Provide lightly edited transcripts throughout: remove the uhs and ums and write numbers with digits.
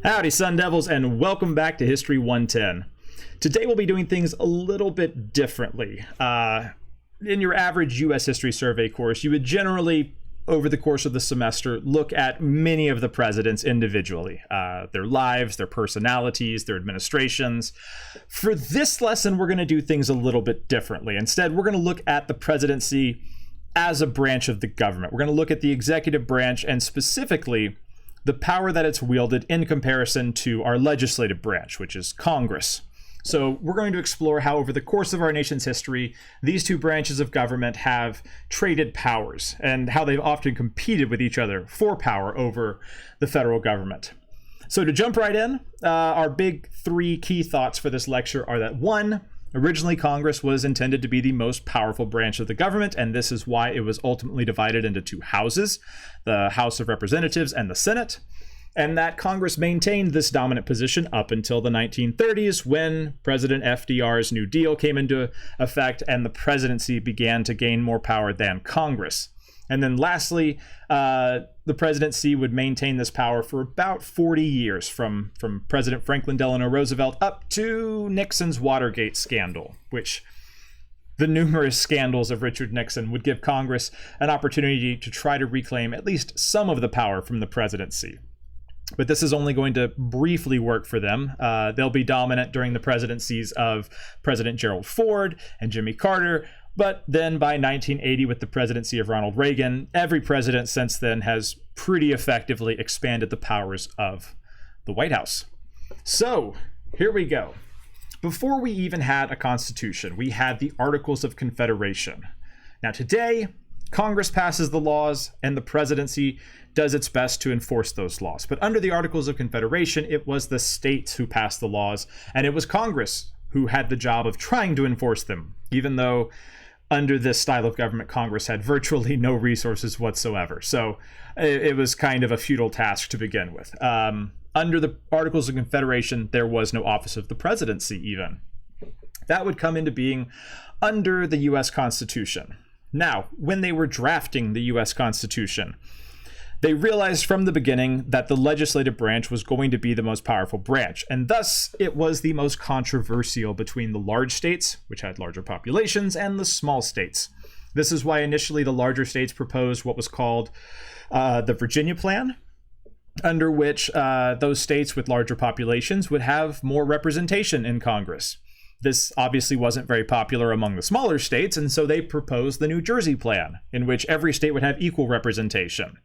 Howdy, Sun Devils, and welcome back to History 110. Today we'll be doing things a little bit differently. In your average U.S. history survey course, you would generally, over the course of the semester, look at many of the presidents individually, their lives, their personalities, their administrations. For this lesson, we're going to do things a little bit differently. Instead, we're going to look at the presidency as a branch of the government. We're going to look at the executive branch and specifically the power that it's wielded in comparison to our legislative branch, which is Congress. So we're going to explore how over the course of our nation's history, these two branches of government have traded powers and how they've often competed with each other for power over the federal government. So to jump right in, our big three key thoughts for this lecture are that one, originally Congress was intended to be the most powerful branch of the government, and this is why it was ultimately divided into two houses, the House of Representatives and the Senate. And that Congress maintained this dominant position up until the 1930s when President FDR's New Deal came into effect and the presidency began to gain more power than Congress. And then lastly, the presidency would maintain this power for about 40 years from President Franklin Delano Roosevelt up to Nixon's Watergate scandal, which the numerous scandals of Richard Nixon would give Congress an opportunity to try to reclaim at least some of the power from the presidency. But this is only going to briefly work for them. They'll be dominant during the presidencies of President Gerald Ford and Jimmy Carter. But then by 1980, with the presidency of Ronald Reagan, every president since then has pretty effectively expanded the powers of the White House. So here we go. Before we even had a constitution, we had the Articles of Confederation. Now today, Congress passes the laws and the presidency does its best to enforce those laws. But under the Articles of Confederation, it was the states who passed the laws, and it was Congress who had the job of trying to enforce them, even though under this style of government, Congress had virtually no resources whatsoever. So it was kind of a futile task to begin with. Under the Articles of Confederation, there was no office of the presidency even. That would come into being under the U.S. Constitution. Now, when they were drafting the U.S. Constitution, they realized from the beginning that the legislative branch was going to be the most powerful branch, and thus it was the most controversial between the large states, which had larger populations, and the small states. This is why initially the larger states proposed what was called the Virginia Plan, under which those states with larger populations would have more representation in Congress. This obviously wasn't very popular among the smaller states, and so they proposed the New Jersey Plan, in which every state would have equal representation.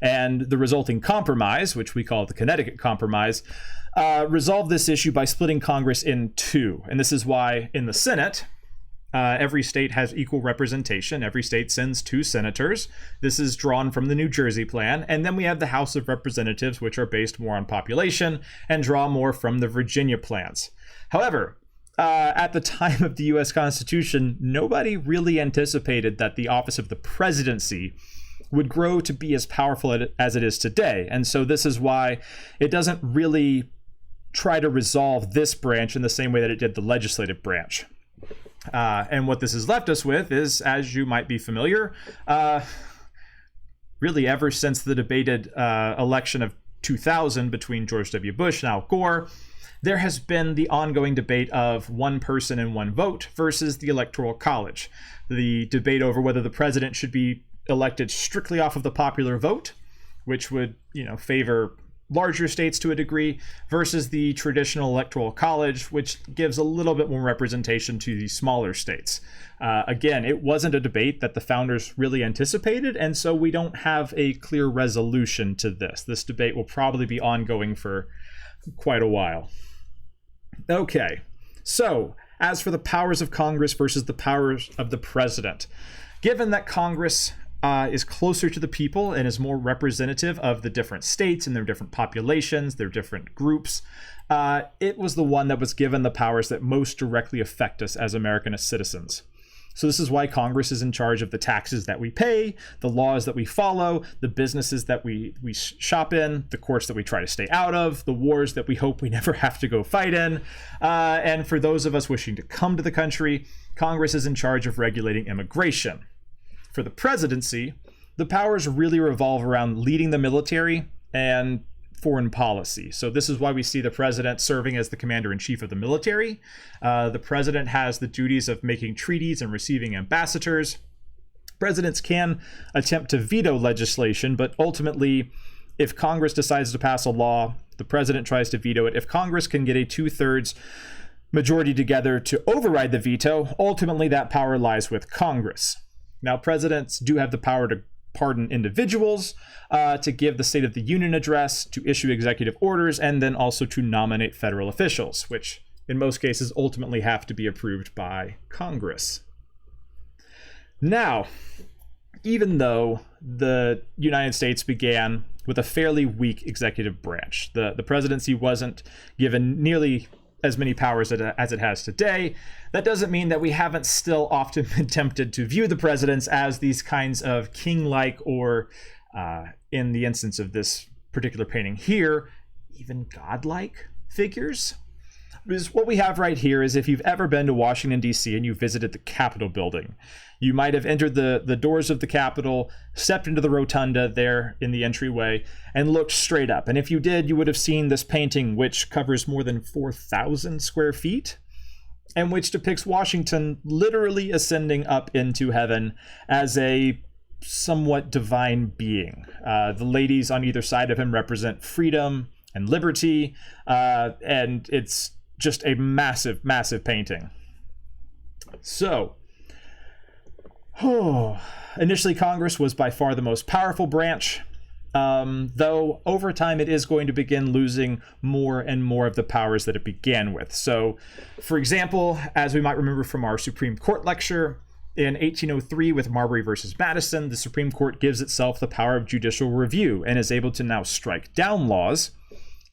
And the resulting compromise, which we call the Connecticut Compromise, resolved this issue by splitting Congress in two. And this is why in the Senate, every state has equal representation. Every state sends two senators. This is drawn from the New Jersey Plan. And then we have the House of Representatives, which are based more on population and draw more from the Virginia plans. However, at the time of the U.S. Constitution, nobody really anticipated that the office of the presidency would grow to be as powerful as it is today. And so this is why it doesn't really try to resolve this branch in the same way that it did the legislative branch. And what this has left us with is, as you might be familiar, really ever since the debated election of 2000 between George W. Bush and Al Gore, there has been the ongoing debate of one person and one vote versus the Electoral College. The debate over whether the president should be elected strictly off of the popular vote, which would, favor larger states to a degree, versus the traditional Electoral College, which gives a little bit more representation to the smaller states. Again, it wasn't a debate that the founders really anticipated, and so we don't have a clear resolution to this. This debate will probably be ongoing for quite a while. Okay, so as for the powers of Congress versus the powers of the president, given that Congress is closer to the people and is more representative of the different states and their different populations, their different groups, it was the one that was given the powers that most directly affect us as American citizens. So this is why Congress is in charge of the taxes that we pay, the laws that we follow, the businesses that we shop in, the courts that we try to stay out of, the wars that we hope we never have to go fight in. And for those of us wishing to come to the country, Congress is in charge of regulating immigration. For the presidency, the powers really revolve around leading the military and foreign policy. So this is why we see the president serving as the commander-in-chief of the military. The president has the duties of making treaties and receiving ambassadors. Presidents can attempt to veto legislation, but ultimately, if Congress decides to pass a law, the president tries to veto it. If Congress can get a 2/3 majority together to override the veto, ultimately that power lies with Congress. Now, presidents do have the power to pardon individuals, to give the State of the Union address, to issue executive orders, and then also to nominate federal officials, which in most cases ultimately have to be approved by Congress. Now, even though the United States began with a fairly weak executive branch, the presidency wasn't given nearly as many powers as it has today, that doesn't mean that we haven't still often been tempted to view the presidents as these kinds of king-like, or in the instance of this particular painting here, even godlike figures. Because what we have right here is, if you've ever been to Washington, D.C. and you visited the Capitol building, you might have entered the doors of the Capitol, stepped into the rotunda there in the entryway, and looked straight up. And if you did, you would have seen this painting, which covers more than 4,000 square feet, and which depicts Washington literally ascending up into heaven as a somewhat divine being. The ladies on either side of him represent freedom and liberty, and it's just a massive, massive painting. So, initially Congress was by far the most powerful branch, though over time it is going to begin losing more and more of the powers that it began with. So, for example, as we might remember from our Supreme Court lecture, in 1803 with Marbury versus Madison, the Supreme Court gives itself the power of judicial review and is able to now strike down laws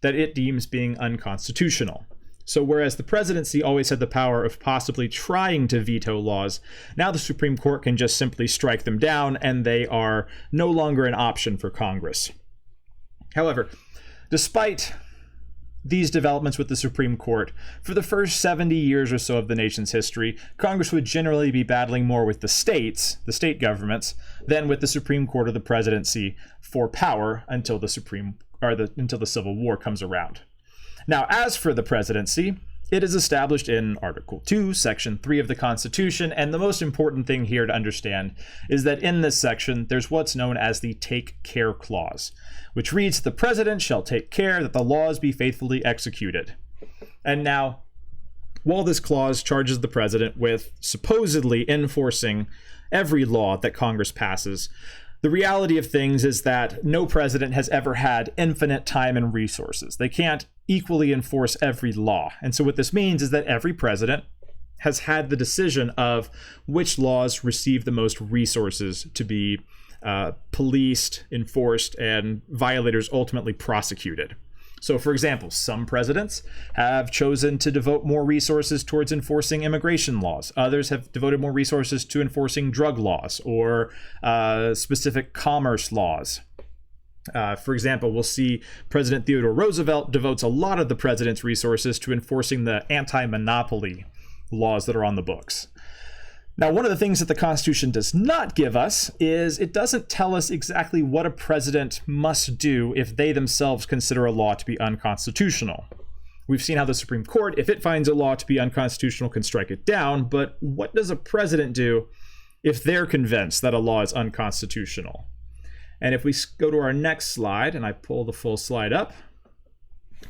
that it deems being unconstitutional. So whereas the presidency always had the power of possibly trying to veto laws, now the Supreme Court can just simply strike them down, and they are no longer an option for Congress. However, despite these developments with the Supreme Court, for the first 70 years or so of the nation's history, Congress would generally be battling more with the states, the state governments, than with the Supreme Court or the presidency for power until the Civil War comes around. Now, as for the presidency, it is established in Article 2, Section 3 of the Constitution, and the most important thing here to understand is that in this section, there's what's known as the Take Care Clause, which reads, "The President shall take care that the laws be faithfully executed." And now, while this clause charges the President with supposedly enforcing every law that Congress passes, the reality of things is that no president has ever had infinite time and resources. They can't equally enforce every law. And so what this means is that every president has had the decision of which laws receive the most resources to be policed, enforced, and violators ultimately prosecuted. So, for example, some presidents have chosen to devote more resources towards enforcing immigration laws. Others have devoted more resources to enforcing drug laws or specific commerce laws. For example, we'll see President Theodore Roosevelt devotes a lot of the president's resources to enforcing the anti-monopoly laws that are on the books. Now, one of the things that the Constitution does not give us is it doesn't tell us exactly what a president must do if they themselves consider a law to be unconstitutional. We've seen how the Supreme Court, if it finds a law to be unconstitutional, can strike it down, but what does a president do if they're convinced that a law is unconstitutional? And if we go to our next slide, and I pull the full slide up,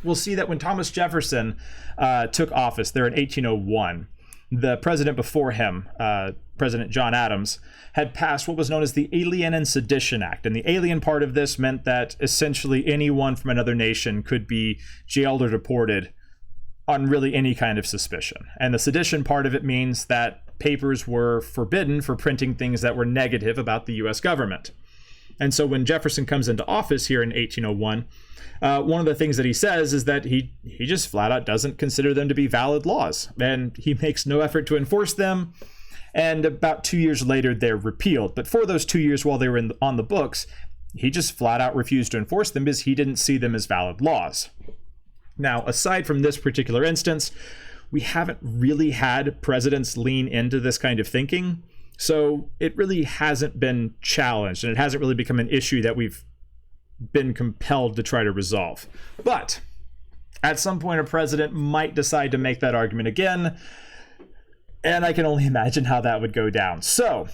we'll see that when Thomas Jefferson took office there in 1801, the president before him, President John Adams, had passed what was known as the Alien and Sedition Act. And the alien part of this meant that essentially anyone from another nation could be jailed or deported on really any kind of suspicion. And the sedition part of it means that papers were forbidden for printing things that were negative about the U.S. government. And so when Jefferson comes into office here in 1801, one of the things that he says is that he just flat out doesn't consider them to be valid laws, and he makes no effort to enforce them. And about 2 years later, they're repealed. But for those 2 years while they were on the books, he just flat out refused to enforce them because he didn't see them as valid laws. Now, aside from this particular instance, we haven't really had presidents lean into this kind of thinking. So it really hasn't been challenged, and it hasn't really become an issue that we've been compelled to try to resolve. But at some point, a president might decide to make that argument again, and I can only imagine how that would go down. So,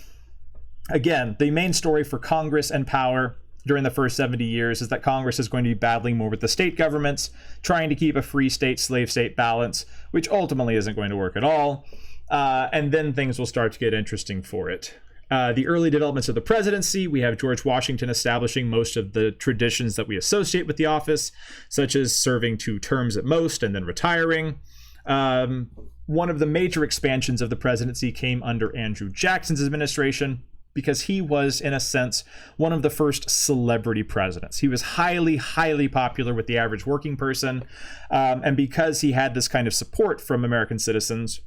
again, the main story for Congress and power during the first 70 years is that Congress is going to be battling more with the state governments, trying to keep a free state, slave state balance, which ultimately isn't going to work at all. And then things will start to get interesting for it. The early developments of the presidency, we have George Washington establishing most of the traditions that we associate with the office, such as serving 2 terms at most and then retiring. One of the major expansions of the presidency came under Andrew Jackson's administration, because he was, in a sense, one of the first celebrity presidents. He was highly, highly popular with the average working person. And because he had this kind of support from American citizens,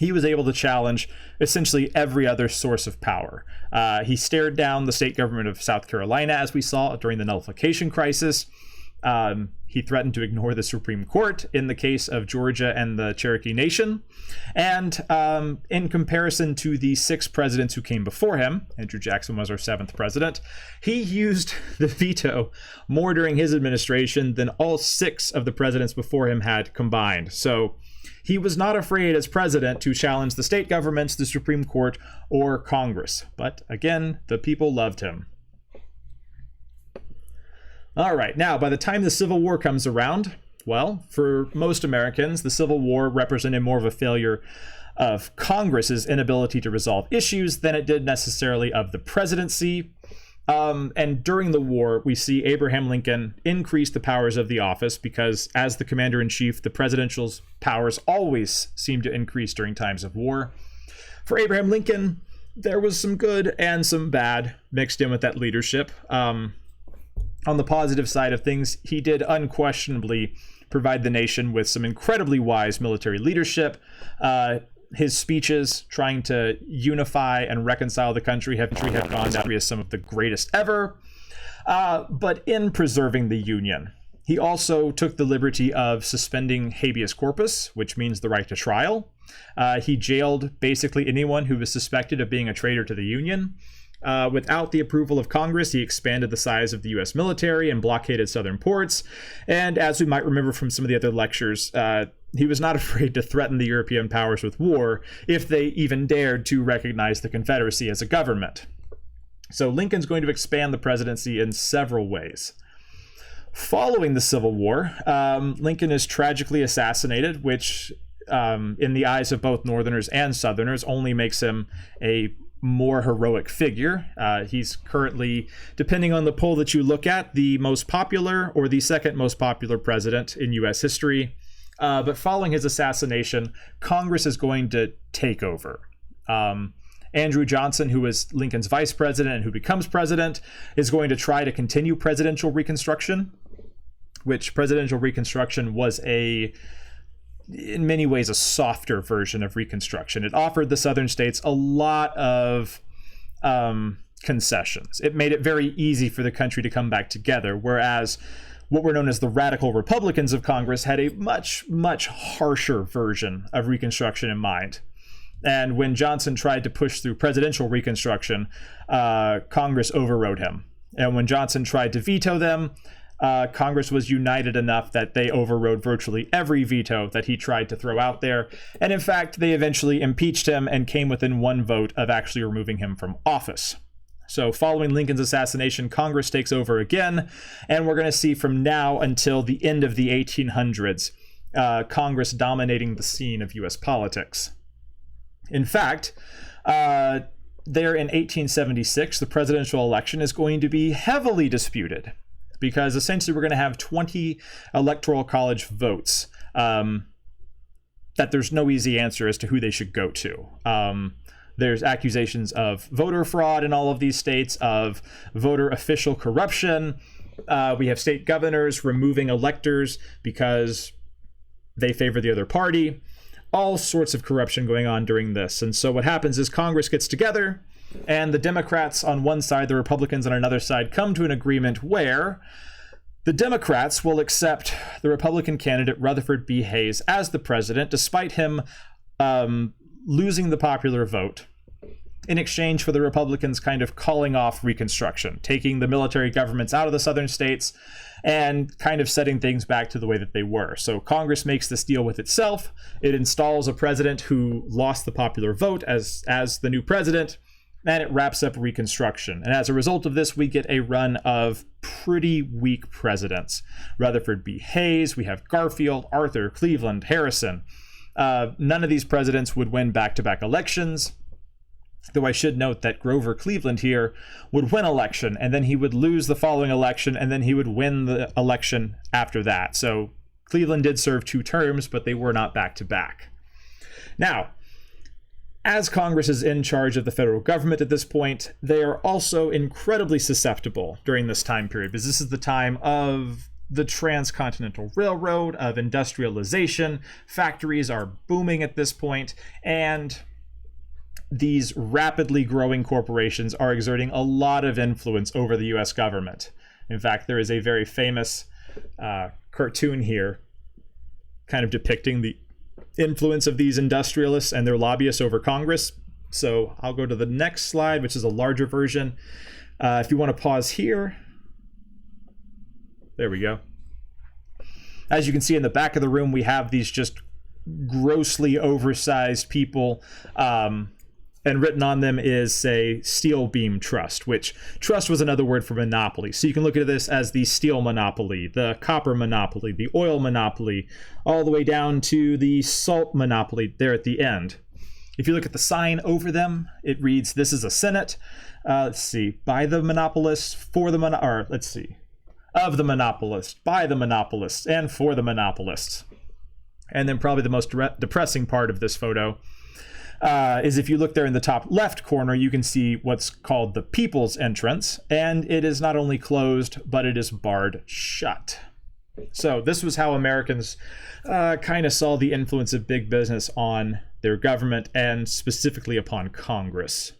he was able to challenge essentially every other source of power. He stared down the state government of South Carolina, as we saw during the nullification crisis. He threatened to ignore the Supreme Court in the case of Georgia and the Cherokee Nation. And in comparison to the 6 presidents who came before him, Andrew Jackson was our 7th president, he used the veto more during his administration than all 6 of the presidents before him had combined. So he was not afraid as president to challenge the state governments, the Supreme Court, or Congress. But again, the people loved him. All right, now, by the time the Civil War comes around, well, for most Americans, the Civil War represented more of a failure of Congress's inability to resolve issues than it did necessarily of the presidency. And during the war, we see Abraham Lincoln increase the powers of the office because, as the commander-in-chief, the presidential's powers always seem to increase during times of war. For Abraham Lincoln, there was some good and some bad mixed in with that leadership. On the positive side of things, he did unquestionably provide the nation with some incredibly wise military leadership. His speeches trying to unify and reconcile the country have gone down as some of the greatest ever. But in preserving the Union, he also took the liberty of suspending habeas corpus, which means the right to trial. He jailed basically anyone who was suspected of being a traitor to the Union. Without the approval of Congress, he expanded the size of the U.S. military and blockaded southern ports. And as we might remember from some of the other lectures, he was not afraid to threaten the European powers with war if they even dared to recognize the Confederacy as a government. So Lincoln's going to expand the presidency in several ways. Following the Civil War, Lincoln is tragically assassinated, which in the eyes of both Northerners and Southerners only makes him a more heroic figure. He's currently, depending on the poll that you look at, the most popular or the second most popular president in U.S. history. But following his assassination, Congress is going to take over. Andrew Johnson, who was Lincoln's vice president and who becomes president, is going to try to continue presidential Reconstruction, which presidential Reconstruction was in many ways a softer version of Reconstruction. It offered the southern states a lot of concessions. It made it very easy for the country to come back together, whereas what were known as the radical Republicans of Congress had a much, much harsher version of Reconstruction in mind. And when Johnson tried to push through presidential Reconstruction, Congress overrode him. And when Johnson tried to veto them, Congress was united enough that they overrode virtually every veto that he tried to throw out there. And in fact, they eventually impeached him and came within one vote of actually removing him from office. So following Lincoln's assassination, Congress takes over again, and we're going to see from now until the end of the 1800s, Congress dominating the scene of U.S. politics. In fact, there in 1876, the presidential election is going to be heavily disputed, because essentially we're going to have 20 electoral college votes that there's no easy answer as to who they should go to. There's accusations of voter fraud in all of these states, of voter official corruption. We have state governors removing electors because they favor the other party. All sorts of corruption going on during this. And so what happens is Congress gets together, and the Democrats on one side, the Republicans on another side, come to an agreement where the Democrats will accept the Republican candidate Rutherford B. Hayes as the president, despite him losing the popular vote. in exchange for the Republicans kind of calling off Reconstruction, taking the military governments out of the southern states and kind of setting things back to the way that they were. So Congress makes this deal with itself. It installs a president who lost the popular vote as the new president, and it wraps up Reconstruction. And as a result of this, we get a run of pretty weak presidents. Rutherford B. Hayes, we have Garfield, Arthur, Cleveland, Harrison. None of these presidents would win back-to-back elections, though I should note that Grover Cleveland here would win election, and then he would lose the following election, and then he would win the election after that. So Cleveland did serve 2 terms, but they were not back-to-back. Now, as Congress is in charge of the federal government at this point, they are also incredibly susceptible during this time period, because this is the time of the Transcontinental Railroad, of industrialization. Factories are booming at this point, and these rapidly growing corporations are exerting a lot of influence over the US government. In fact, there is a very famous cartoon here kind of depicting the influence of these industrialists and their lobbyists over Congress. So I'll go to the next slide, which is a larger version. If you want to pause here. There we go. As you can see in the back of the room, we have these just grossly oversized people, and written on them is, say, Steel Beam Trust, which trust was another word for monopoly. So you can look at this as the steel monopoly, the copper monopoly, the oil monopoly, all the way down to the salt monopoly there at the end. If you look at the sign over them, it reads, "This is a Senate." Let's see, by the monopolists, for the of the monopolists, by the monopolists, and for the monopolists. And then probably the most depressing part of this photo is if you look there in the top left corner, you can see what's called the People's Entrance, and it is not only closed, but it is barred shut. So this was how Americans kind of saw the influence of big business on their government, and specifically upon Congress.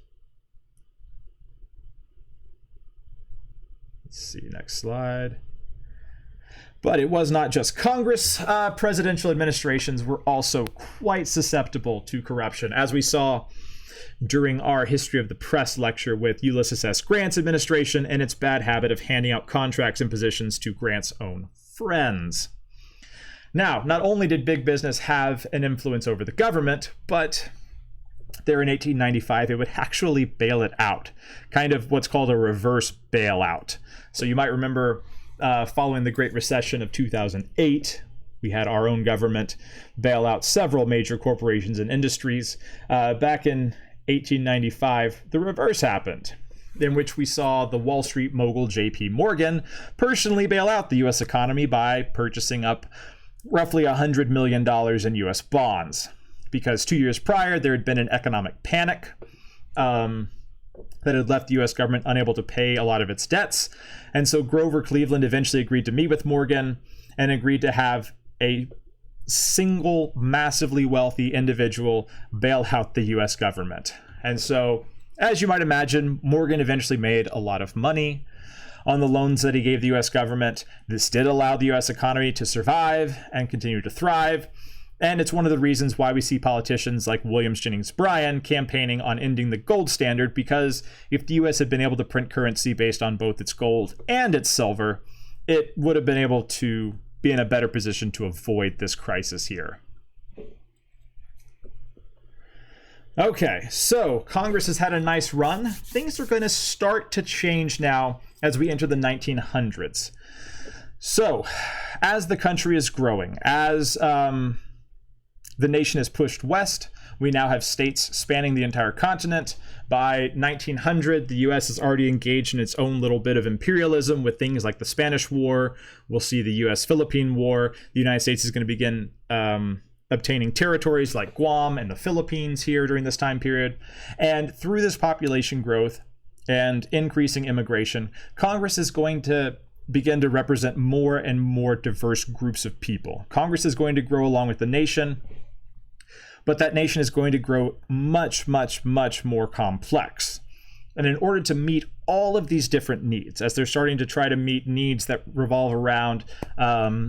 Let's see, next slide. But it was not just Congress. Presidential administrations were also quite susceptible to corruption, as we saw during our History of the Press lecture with Ulysses S. Grant's administration and its bad habit of handing out contracts and positions to Grant's own friends. Now, not only did big business have an influence over the government, but there in 1895, it would actually bail it out, kind of what's called a reverse bailout. So you might remember following the Great Recession of 2008, we had our own government bail out several major corporations and industries. Back in 1895, the reverse happened, in which we saw the Wall Street mogul J.P. Morgan personally bail out the U.S. economy by purchasing up roughly $100 million in U.S. bonds. Because 2 years prior, there had been an economic panic that had left the U.S. government unable to pay a lot of its debts. And so Grover Cleveland eventually agreed to meet with Morgan and agreed to have a single massively wealthy individual bail out the U.S. government. And so, as you might imagine, Morgan eventually made a lot of money on the loans that he gave the U.S. government. This did allow the U.S. economy to survive and continue to thrive. And it's one of the reasons why we see politicians like Williams Jennings Bryan campaigning on ending the gold standard, because if the U.S. had been able to print currency based on both its gold and its silver, it would have been able to be in a better position to avoid this crisis here. Okay, so Congress has had a nice run. Things are going to start to change now as we enter the 1900s. So, as the country is growing, as the nation is pushed west, we now have states spanning the entire continent. By 1900, the U.S. is already engaged in its own little bit of imperialism with things like the Spanish War. We'll see the U.S.-Philippine War. The United States is going to begin obtaining territories like Guam and the Philippines here during this time period. And through this population growth and increasing immigration, Congress is going to begin to represent more and more diverse groups of people. Congress is going to grow along with the nation, but that nation is going to grow much, much, much more complex. And in order to meet all of these different needs, as they're starting to try to meet needs that revolve around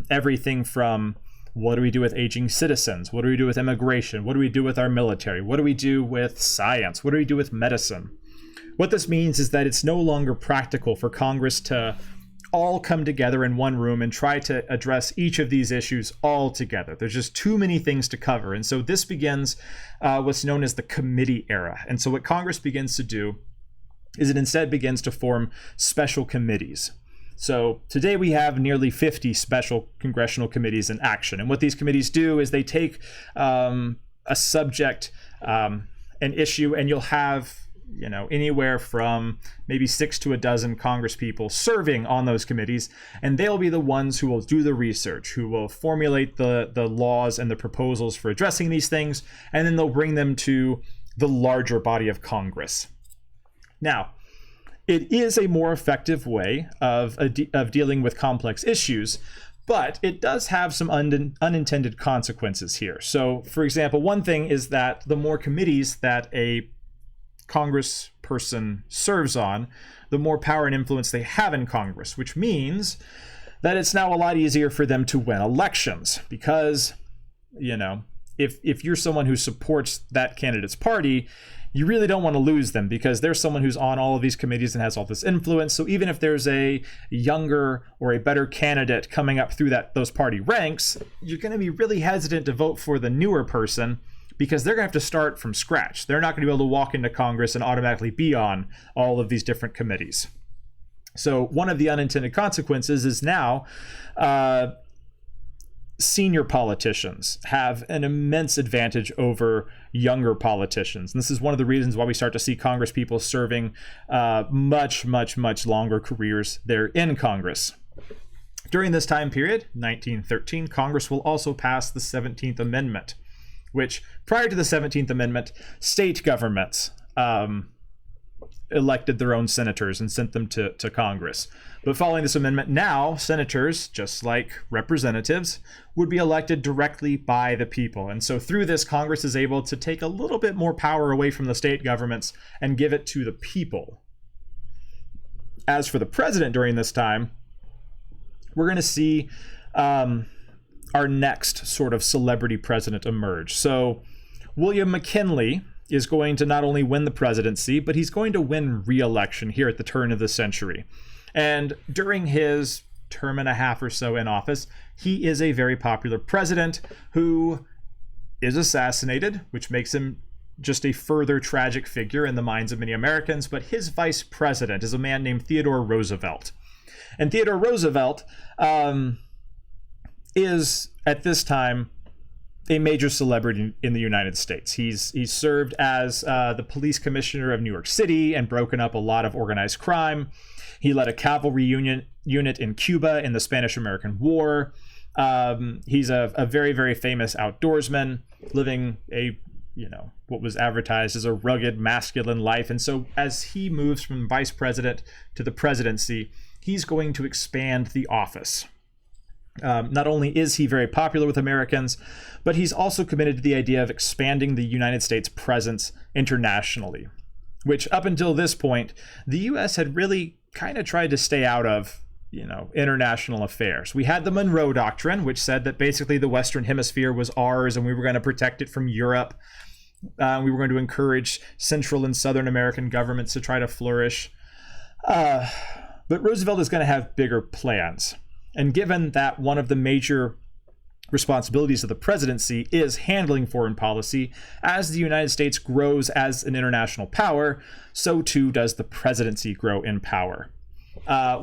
everything from What do we do with aging citizens? What do we do with immigration? What do we do with our military? What do we do with science? What do we do with medicine? What this means is that it's no longer practical for Congress to all come together in one room and try to address each of these issues all together. There's just too many things to cover. And so this begins what's known as the committee era. And so what Congress begins to do is it instead begins to form special committees. So today we have nearly 50 special congressional committees in action. And what these committees do is they take a subject, an issue, and you'll have anywhere from maybe 6 to a dozen Congress people serving on those committees, and they'll be the ones who will do the research, who will formulate the laws and the proposals for addressing these things, and then they'll bring them to the larger body of Congress. Now, it is a more effective way of dealing with complex issues, but it does have some unintended consequences here. So, for example, one thing is that the more committees that a Congressperson serves on, the more power and influence they have in Congress, which means that it's now a lot easier for them to win elections because, if you're someone who supports that candidate's party, you really don't want to lose them because there's someone who's on all of these committees and has all this influence. So even if there's a younger or a better candidate coming up through those party ranks, you're going to be really hesitant to vote for the newer person because they're going to have to start from scratch. They're not going to be able to walk into Congress and automatically be on all of these different committees. So one of the unintended consequences is now senior politicians have an immense advantage over younger politicians. And this is one of the reasons why we start to see Congress people serving much, much, much longer careers there in Congress. During this time period, 1913, Congress will also pass the 17th Amendment, which prior to the 17th Amendment, state governments elected their own senators and sent them to Congress. But following this amendment, now senators, just like representatives, would be elected directly by the people. And so through this, Congress is able to take a little bit more power away from the state governments and give it to the people. As for the president during this time, we're going to see our next sort of celebrity president emerge. So William McKinley is going to not only win the presidency, but he's going to win re-election here at the turn of the century. And during his term and a half or so in office, he is a very popular president who is assassinated, which makes him just a further tragic figure in the minds of many Americans. But his vice president is a man named Theodore Roosevelt. And Theodore Roosevelt is at this time a major celebrity in the United States. He's served as the police commissioner of New York City and broken up a lot of organized crime. He led a cavalry unit in Cuba in the Spanish-American War. He's a very, very famous outdoorsman, living what was advertised as a rugged, masculine life. And so as he moves from vice president to the presidency, he's going to expand the office. Not only is he very popular with Americans, but he's also committed to the idea of expanding the United States' presence internationally, which up until this point, the U.S. had really kind of tried to stay out of, international affairs. We had the Monroe Doctrine, which said that basically the Western Hemisphere was ours and we were going to protect it from Europe. We were going to encourage Central and Southern American governments to try to flourish. But Roosevelt is going to have bigger plans. And given that one of the major responsibilities of the presidency is handling foreign policy, as the United States grows as an international power, so too does the presidency grow in power.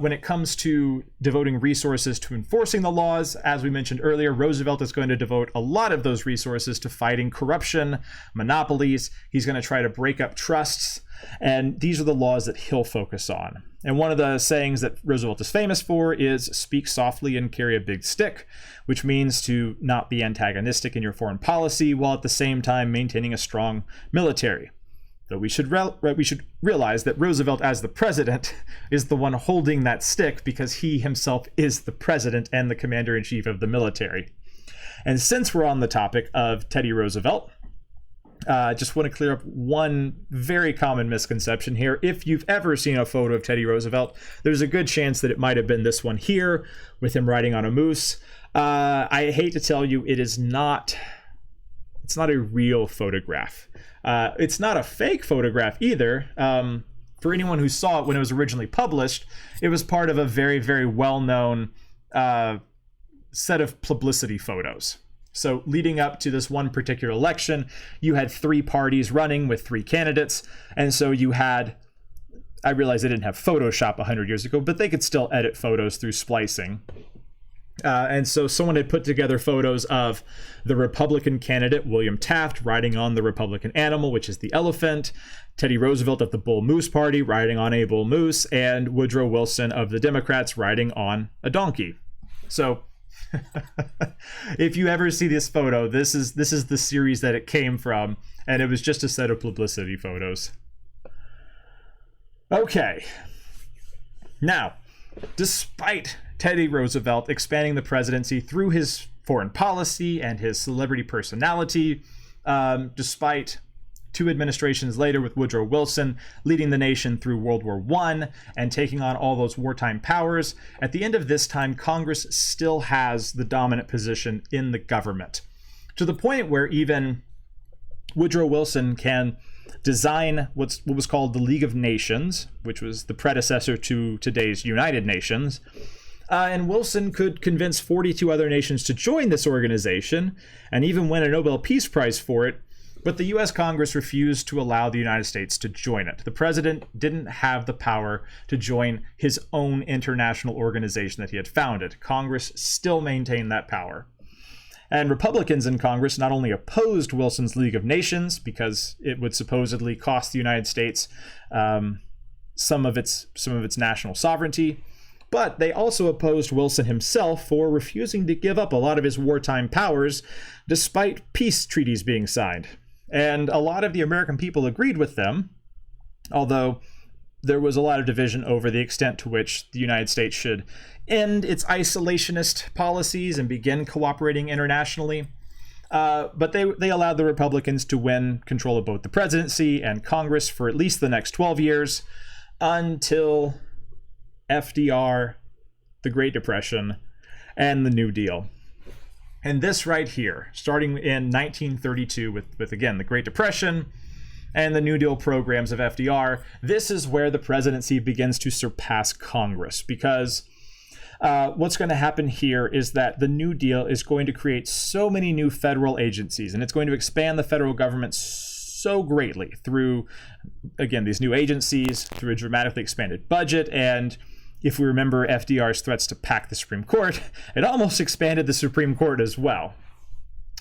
When it comes to devoting resources to enforcing the laws, as we mentioned earlier, Roosevelt is going to devote a lot of those resources to fighting corruption, monopolies. He's going to try to break up trusts, and these are the laws that he'll focus on. And one of the sayings that Roosevelt is famous for is speak softly and carry a big stick, which means to not be antagonistic in your foreign policy while at the same time maintaining a strong military. Though we should realize that Roosevelt as the president is the one holding that stick because he himself is the president and the commander-in-chief of the military. And since we're on the topic of Teddy Roosevelt, just want to clear up one very common misconception here. If you've ever seen a photo of Teddy Roosevelt, there's a good chance that it might have been this one here with him riding on a moose. I hate to tell you, it's not a real photograph. It's not a fake photograph either. For anyone who saw it when it was originally published, it was part of a very, very well-known set of publicity photos. So leading up to this one particular election, you had 3 parties running with 3 candidates. And so you had, I realize they didn't have Photoshop 100 years ago, but they could still edit photos through splicing. And so someone had put together photos of the Republican candidate, William Taft, riding on the Republican animal, which is the elephant, Teddy Roosevelt of the Bull Moose Party riding on a bull moose, and Woodrow Wilson of the Democrats riding on a donkey. So if you ever see this photo, this is the series that it came from, and it was just a set of publicity photos. Okay. Now, despite Teddy Roosevelt expanding the presidency through his foreign policy and his celebrity personality, despite 2 administrations later with Woodrow Wilson leading the nation through World War I and taking on all those wartime powers, at the end of this time, Congress still has the dominant position in the government, to the point where even Woodrow Wilson can design what was called the League of Nations, which was the predecessor to today's United Nations. And Wilson could convince 42 other nations to join this organization and even win a Nobel Peace Prize for it. But the U.S. Congress refused to allow the United States to join it. The president didn't have the power to join his own international organization that he had founded. Congress still maintained that power. And Republicans in Congress not only opposed Wilson's League of Nations because it would supposedly cost the United States some of its national sovereignty, but they also opposed Wilson himself for refusing to give up a lot of his wartime powers despite peace treaties being signed. And a lot of the American people agreed with them, although there was a lot of division over the extent to which the United States should end its isolationist policies and begin cooperating internationally. But they allowed the Republicans to win control of both the presidency and Congress for at least the next 12 years until FDR, the Great Depression, and the New Deal. And this right here, starting in 1932 with again, the Great Depression and the New Deal programs of FDR, this is where the presidency begins to surpass Congress, because what's going to happen here is that the New Deal is going to create so many new federal agencies, and it's going to expand the federal government so greatly through, again, these new agencies, through a dramatically expanded budget. And if we remember FDR's threats to pack the Supreme Court, it almost expanded the Supreme Court as well.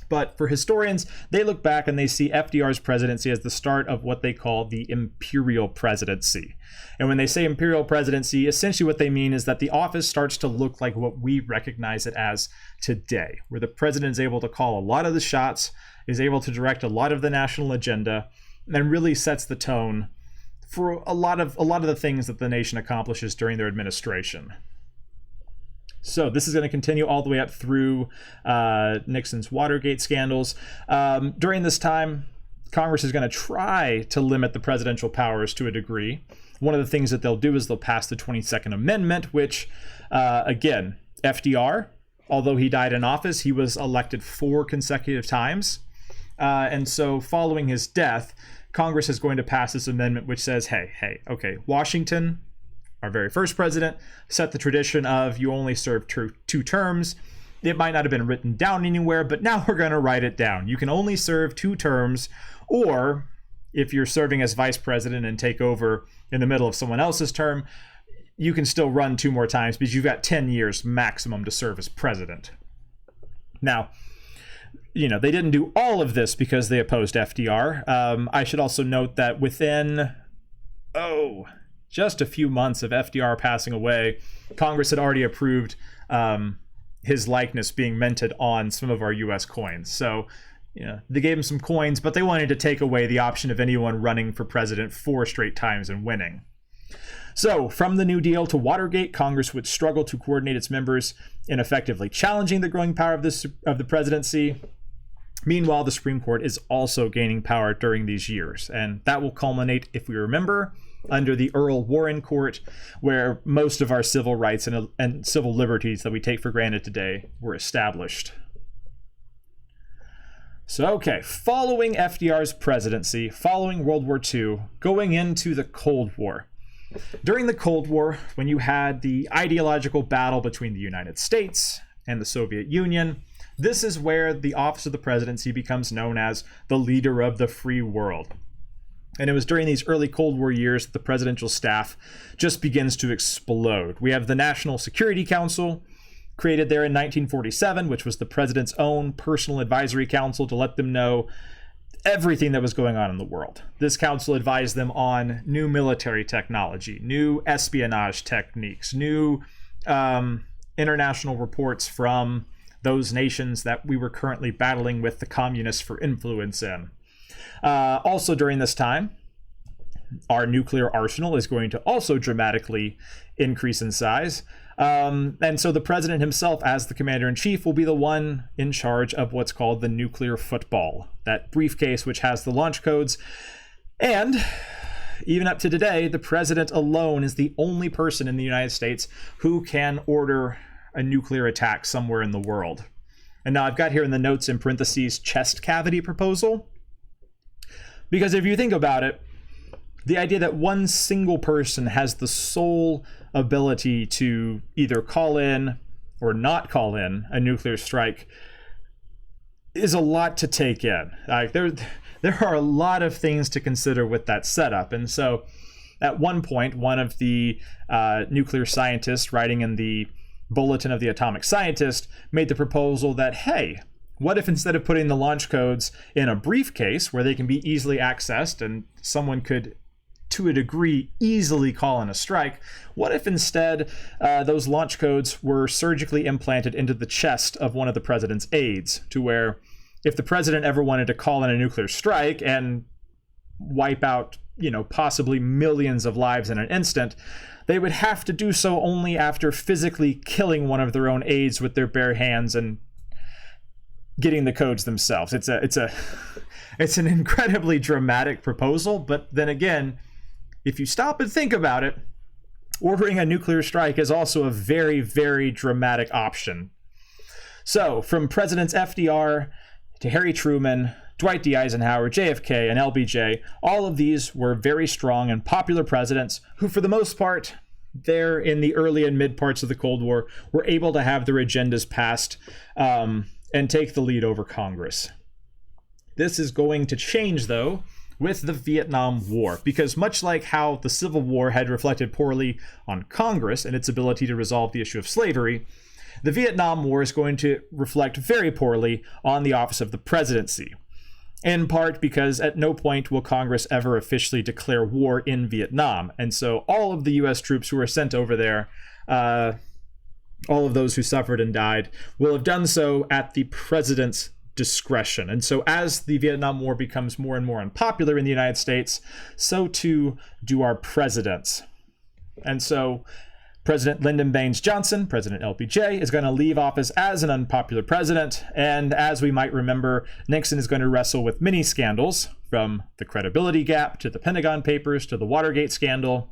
But for historians, they look back and they see FDR's presidency as the start of what they call the imperial presidency. And when they say imperial presidency, essentially what they mean is that the office starts to look like what we recognize it as today, where the president is able to call a lot of the shots, is able to direct a lot of the national agenda, and really sets the tone for a lot of the things that the nation accomplishes during their administration. So this is going to continue all the way up through Nixon's Watergate scandals. During this time, Congress is going to try to limit the presidential powers to a degree. One of the things that they'll do is they'll pass the 22nd Amendment, which, again, FDR, although he died in office, he was elected 4 consecutive times. And so following his death, Congress is going to pass this amendment which says, okay, Washington, our very first president, set the tradition of you only serve 2 terms. It might not have been written down anywhere, but now we're going to write it down. You can only serve 2 terms, or if you're serving as vice president and take over in the middle of someone else's term, you can still run 2 more times because you've got 10 years maximum to serve as president. Now, they didn't do all of this because they opposed FDR. I should also note that within, just a few months of FDR passing away, Congress had already approved his likeness being minted on some of our U.S. coins. So, they gave him some coins, but they wanted to take away the option of anyone running for president 4 straight times and winning. So, from the New Deal to Watergate, Congress would struggle to coordinate its members in effectively challenging the growing power of the presidency. Meanwhile, the Supreme Court is also gaining power during these years, and that will culminate, if we remember, under the Earl Warren Court, where most of our civil rights and civil liberties that we take for granted today were established. So, okay, following FDR's presidency, following World War II, going into the Cold War. During the Cold War, when you had the ideological battle between the United States and the Soviet Union, this is where the office of the presidency becomes known as the leader of the free world. And it was during these early Cold War years that the presidential staff just begins to explode. We have the National Security Council, created there in 1947, which was the president's own personal advisory council to let them know everything that was going on in the world. This council advised them on new military technology, new espionage techniques, new international reports from those nations that we were currently battling with the communists for influence in. Also during this time, our nuclear arsenal is going to also dramatically increase in size. And so the president himself, as the commander-in-chief, will be the one in charge of what's called the nuclear football, that briefcase which has the launch codes. And even up to today, the president alone is the only person in the United States who can order a nuclear attack somewhere in the world. And now I've got here in the notes in parentheses, chest cavity proposal. Because if you think about it, the idea that one single person has the sole ability to either call in or not call in a nuclear strike is a lot to take in. Like there are a lot of things to consider with that setup. And so at one point, one of the nuclear scientists writing in the Bulletin of the Atomic Scientist made the proposal that, hey, what if instead of putting the launch codes in a briefcase where they can be easily accessed and someone could, to a degree, easily call in a strike, what if instead those launch codes were surgically implanted into the chest of one of the president's aides, to where if the president ever wanted to call in a nuclear strike and wipe out, possibly millions of lives in an instant, they would have to do so only after physically killing one of their own aides with their bare hands and getting the codes themselves. It's an incredibly dramatic proposal, but then again, if you stop and think about it, ordering a nuclear strike is also a very, very dramatic option. So, from Presidents FDR to Harry Truman, Dwight D. Eisenhower, JFK, and LBJ, all of these were very strong and popular presidents who, for the most part, there in the early and mid parts of the Cold War, were able to have their agendas passed and take the lead over Congress. This is going to change, though, with the Vietnam War, because much like how the Civil War had reflected poorly on Congress and its ability to resolve the issue of slavery, the Vietnam War is going to reflect very poorly on the office of the presidency. In part because at no point will Congress ever officially declare war in Vietnam. And so all of the U.S. troops who were sent over there, all of those who suffered and died, will have done so at the president's discretion. And so as the Vietnam War becomes more and more unpopular in the United States, so too do our presidents. And so President Lyndon Baines Johnson, President LBJ, is going to leave office as an unpopular president. And as we might remember, Nixon is going to wrestle with many scandals, from the credibility gap to the Pentagon Papers to the Watergate scandal.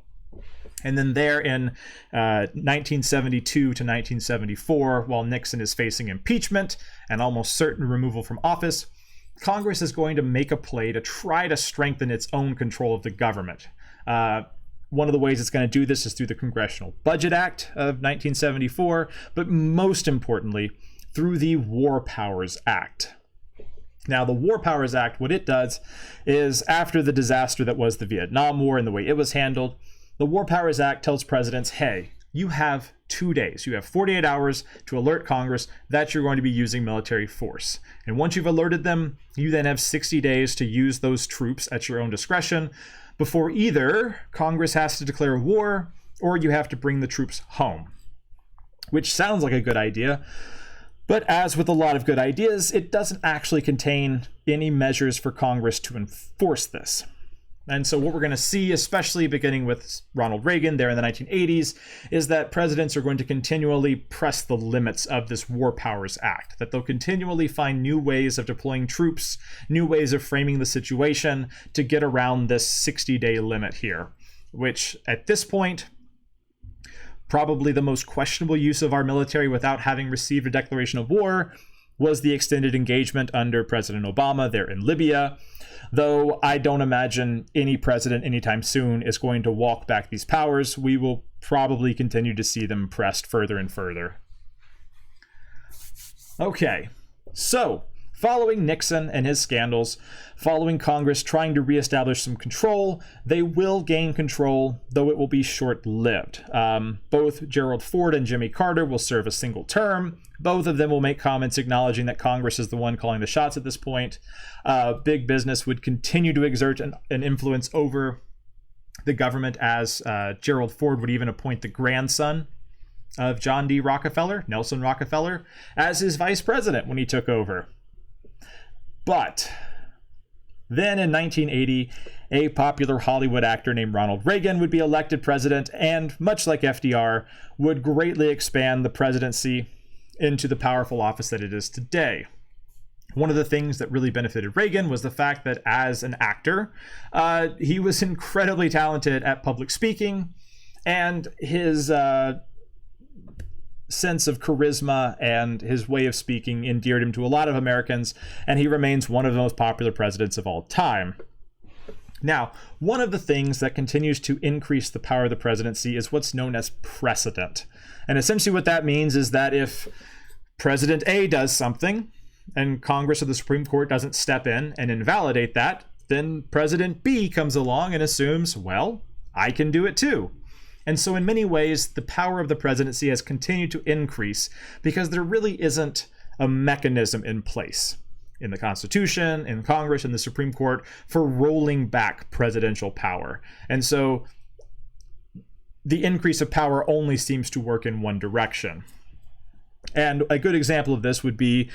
And then there in 1972 to 1974, while Nixon is facing impeachment and almost certain removal from office, Congress is going to make a play to try to strengthen its own control of the government. One of the ways it's going to do this is through the Congressional Budget Act of 1974, but most importantly, through the War Powers Act. Now, the War Powers Act, what it does is, after the disaster that was the Vietnam War and the way it was handled, the War Powers Act tells presidents, hey, you have 2 days, you have 48 hours to alert Congress that you're going to be using military force. And once you've alerted them, you then have 60 days to use those troops at your own discretion before either Congress has to declare war or you have to bring the troops home. Which sounds like a good idea, but as with a lot of good ideas, it doesn't actually contain any measures for Congress to enforce this. And so what we're going to see, especially beginning with Ronald Reagan there in the 1980s, is that presidents are going to continually press the limits of this War Powers Act, that they'll continually find new ways of deploying troops, new ways of framing the situation to get around this 60-day limit here. which at this point, probably the most questionable use of our military without having received a declaration of war, was the extended engagement under President Obama there in Libya. Though I don't imagine any president anytime soon is going to walk back these powers, we will probably continue to see them pressed further and further. Okay, so following Nixon and his scandals, following Congress trying to reestablish some control, they will gain control, though it will be short-lived. Both Gerald Ford and Jimmy Carter will serve a single term. Both of them will make comments acknowledging that Congress is the one calling the shots at this point. Big business would continue to exert an influence over the government, as Gerald Ford would even appoint the grandson of John D. Rockefeller, Nelson Rockefeller, as his vice president when he took over. But then in 1980, a popular Hollywood actor named Ronald Reagan would be elected president, and much like FDR, would greatly expand the presidency into the powerful office that it is today. One of the things that really benefited Reagan was the fact that as an actor, he was incredibly talented at public speaking, and his sense of charisma and his way of speaking endeared him to a lot of Americans, and he remains one of the most popular presidents of all time. Now, one of the things that continues to increase the power of the presidency is what's known as precedent. And essentially what that means is that if President A does something and Congress or the Supreme Court doesn't step in and invalidate that, then President B comes along and assumes, well, I can do it too. And so in many ways, the power of the presidency has continued to increase because there really isn't a mechanism in place in the Constitution, in Congress, in the Supreme Court for rolling back presidential power. And so the increase of power only seems to work in one direction. And a good example of this would be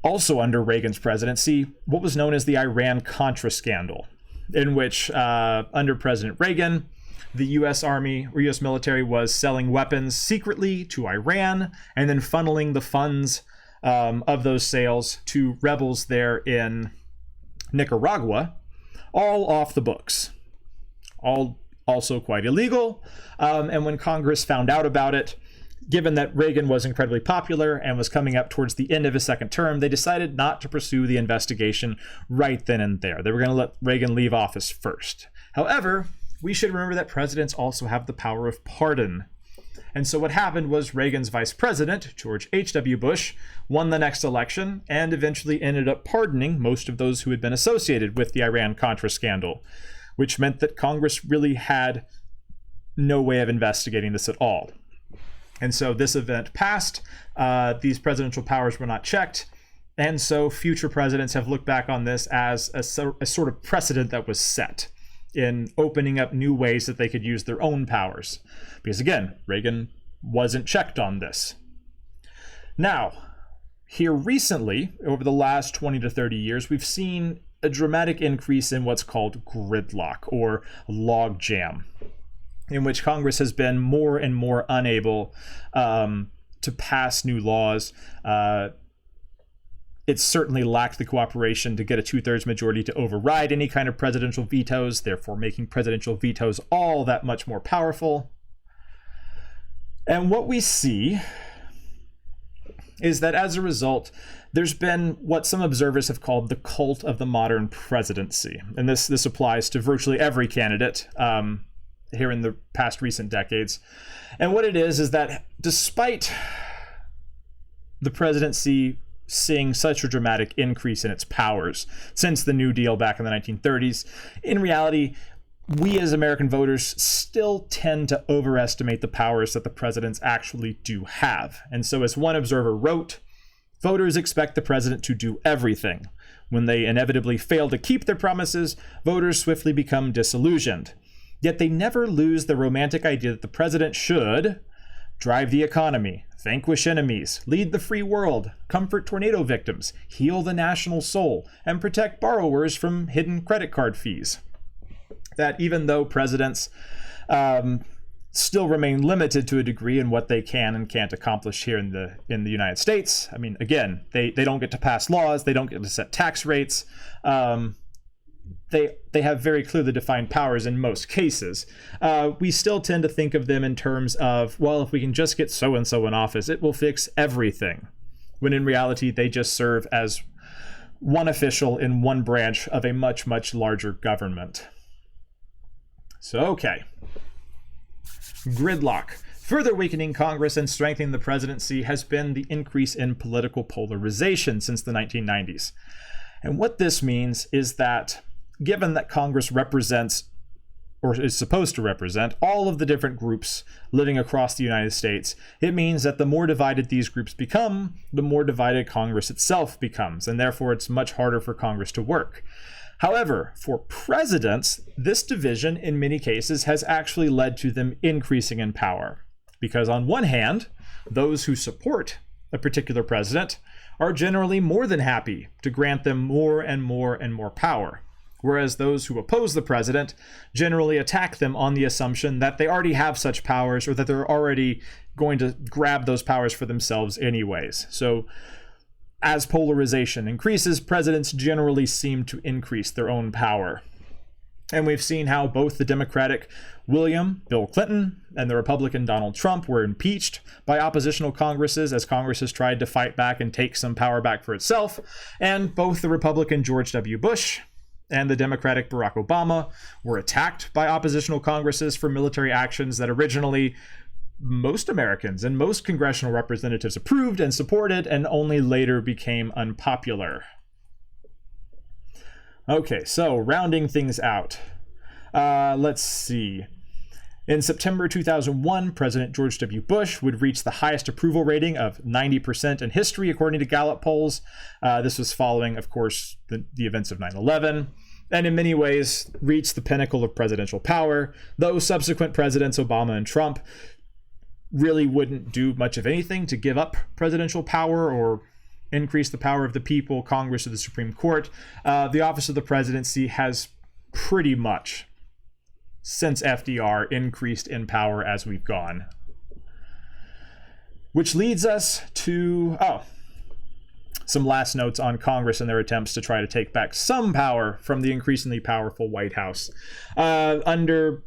also under Reagan's presidency, what was known as the Iran-Contra scandal, in which under President Reagan, the U.S. Army or U.S. military was selling weapons secretly to Iran and then funneling the funds of those sales to rebels there in Nicaragua, all off the books, all also quite illegal. And when Congress found out about it, given that Reagan was incredibly popular and was coming up towards the end of his second term, they decided not to pursue the investigation right then and there. They were going to let Reagan leave office first. However, we should remember that presidents also have the power of pardon. And so what happened was Reagan's vice president, George H.W. Bush, won the next election and eventually ended up pardoning most of those who had been associated with the Iran-Contra scandal, which meant that Congress really had no way of investigating this at all. And so this event passed, these presidential powers were not checked, and so future presidents have looked back on this as a sort of precedent that was set in opening up new ways that they could use their own powers. Because again, Reagan wasn't checked on this. Now, here recently, over the last 20 to 30 years, we've seen a dramatic increase in what's called gridlock or logjam, in which Congress has been more and more unable to pass new laws. It's certainly lacked the cooperation to get a 2/3 majority to override any kind of presidential vetoes, therefore making presidential vetoes all that much more powerful. And what we see is that as a result, there's been what some observers have called the cult of the modern presidency. And this applies to virtually every candidate here in the past recent decades. And what it is that despite the presidency seeing such a dramatic increase in its powers since the New Deal back in the 1930s, in reality, we as American voters still tend to overestimate the powers that the presidents actually do have. And so as one observer wrote, voters expect the president to do everything. When they inevitably fail to keep their promises, voters swiftly become disillusioned. Yet they never lose the romantic idea that the president should drive the economy, vanquish enemies, lead the free world, comfort tornado victims, heal the national soul, and protect borrowers from hidden credit card fees. That even though presidents still remain limited to a degree in what they can and can't accomplish here in the United States, I mean, again, they don't get to pass laws, they don't get to set tax rates, they have very clearly defined powers in most cases. We still tend to think of them in terms of, well, if we can just get so-and-so in office, it will fix everything. When in reality, they just serve as one official in one branch of a much, much larger government. So, okay. Gridlock. Further weakening Congress and strengthening the presidency has been the increase in political polarization since the 1990s. And what this means is that, given that Congress represents, or is supposed to represent, all of the different groups living across the United States, it means that the more divided these groups become, the more divided Congress itself becomes, and therefore it's much harder for Congress to work. However, for presidents, this division in many cases has actually led to them increasing in power. Because on one hand, those who support a particular president are generally more than happy to grant them more and more and more power, whereas those who oppose the president generally attack them on the assumption that they already have such powers or that they're already going to grab those powers for themselves anyways. So as polarization increases, presidents generally seem to increase their own power. And we've seen how both the Democratic Bill Clinton, and the Republican Donald Trump were impeached by oppositional Congresses as Congress has tried to fight back and take some power back for itself. And both the Republican George W. Bush and the Democratic Barack Obama were attacked by oppositional Congresses for military actions that originally most Americans and most congressional representatives approved and supported, and only later became unpopular. Okay, so rounding things out. Let's see. In September 2001, President George W. Bush would reach the highest approval rating of 90% in history, according to Gallup polls. This was following, of course, the events of 9/11, and in many ways reached the pinnacle of presidential power, though subsequent presidents, Obama and Trump, really wouldn't do much of anything to give up presidential power or increase the power of the people, Congress, or the Supreme Court. The office of the presidency has pretty much, since FDR, increased in power as we've gone. Which leads us to, some last notes on Congress and their attempts to try to take back some power from the increasingly powerful White House. Under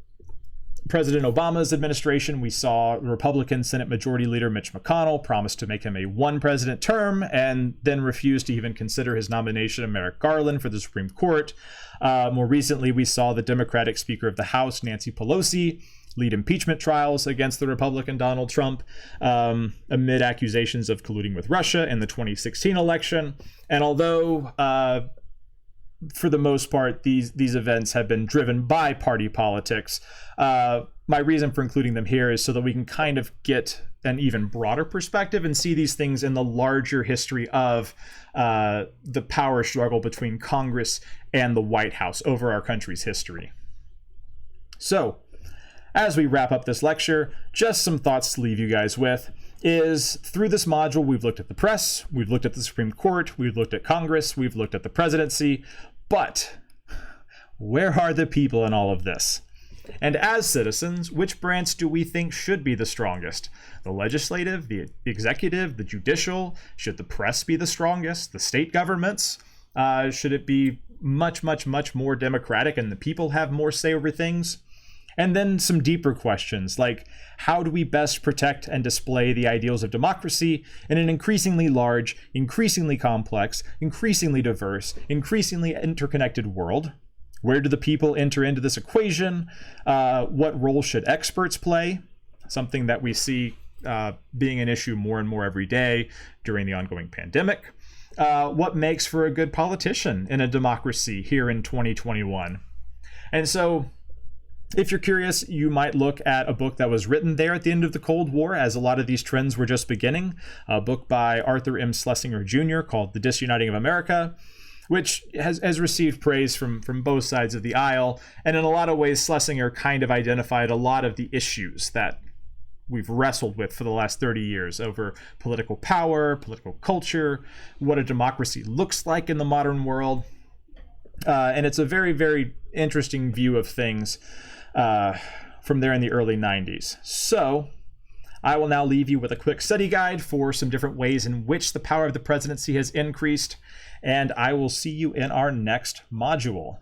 President Obama's administration, we saw Republican Senate Majority Leader Mitch McConnell promise to make him a one-president term and then refuse to even consider his nomination of Merrick Garland for the Supreme Court. More recently, we saw the Democratic Speaker of the House, Nancy Pelosi, lead impeachment trials against the Republican Donald Trump amid accusations of colluding with Russia in the 2016 election. And although for the most part, these events have been driven by party politics. My reason for including them here is so that we can kind of get an even broader perspective and see these things in the larger history of the power struggle between Congress and the White House over our country's history. So, as we wrap up this lecture, just some thoughts to leave you guys with is, through this module, we've looked at the press, we've looked at the Supreme Court, we've looked at Congress, we've looked at the presidency, but where are the people in all of this? And as citizens, which branch do we think should be the strongest? The legislative, the executive, the judicial? Should the press be the strongest? The state governments? Should it be much, much, much more democratic and the people have more say over things? And then some deeper questions like, how do we best protect and display the ideals of democracy in an increasingly large, increasingly complex, increasingly diverse, increasingly interconnected world? Where do the people enter into this equation? What role should experts play? Something that we see being an issue more and more every day during the ongoing pandemic. What makes for a good politician in a democracy here in 2021? And so, if you're curious, you might look at a book that was written there at the end of the Cold War as a lot of these trends were just beginning, a book by Arthur M. Schlesinger Jr. called The Disuniting of America, which has received praise from both sides of the aisle. And in a lot of ways, Schlesinger kind of identified a lot of the issues that we've wrestled with for the last 30 years over political power, political culture, what a democracy looks like in the modern world. And it's a very, very interesting view of things from there in the early 90s. So I will now leave you with a quick study guide for some different ways in which the power of the presidency has increased, and I will see you in our next module.